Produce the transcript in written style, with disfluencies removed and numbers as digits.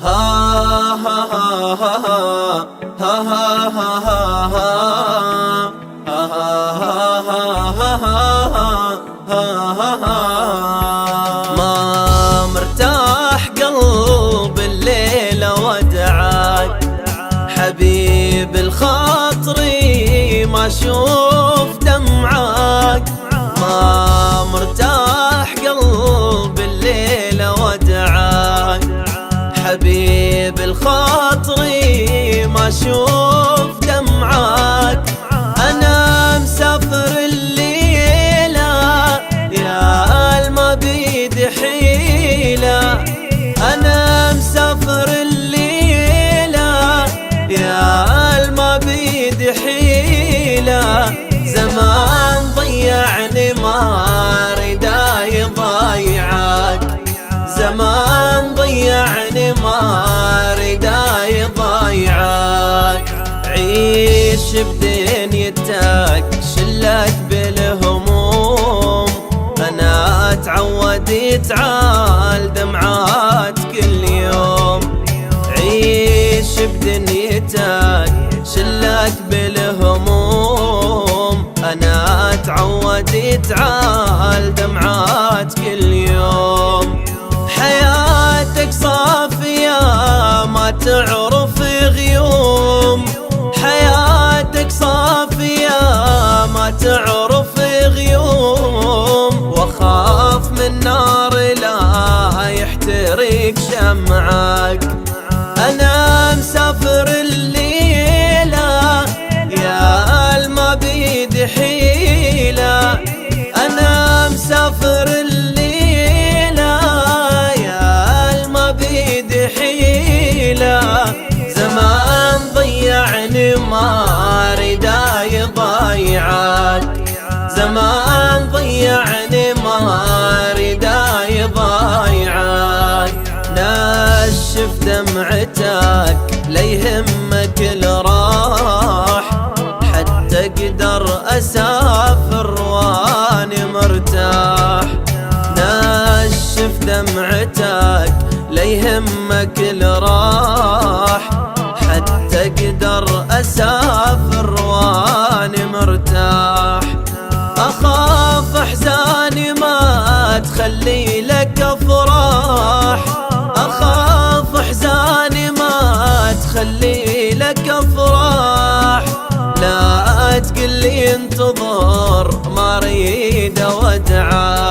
ما مرتاح قلب الليلة ودعاك حبيب الخاطري ما اشوف دمعاك. ما مرتاح قلب الليلة ودعاك حبيب الخاطري ما اشوف دمعاك. انا مسافر الليلة يا ما بيدي حيلة. انا مسافر الليلة يا ما بيدي حيلة. زمان ضيعني ما ردا يضيعك. زمان ضيعني ما ردا يضيعك. عيش بدنيتك شلك بالهموم. انا اتعود تعال دمعات كل يوم. عيش بدنيتك شلك بالهموم. انا اتعود تعال دمعات كل يوم. حياتك صافية ما تعرف غيوم. حياتك صافية ما تعرف غيوم. واخاف من نار لا يحترق شمعك. انا مسافر الليلة يا ما بيدي حيلة. انا مسافر الليلة يا ما بيدي حيلة. زمان ضيعني ما ردا يضيعك. زمان ضيعني ما ردا يضيعك. نشف دمعتك ليهمك الراح حتى اقدر اسافر واني مرتاح. نشف دمعتك ليهمك الراح حتى اقدر اسافر واني مرتاح. اخاف احزاني ما تخلي لك افراح. اخاف احزاني ما تخلي لك افراح. لا تقلي انتظر ما اريد اودعك.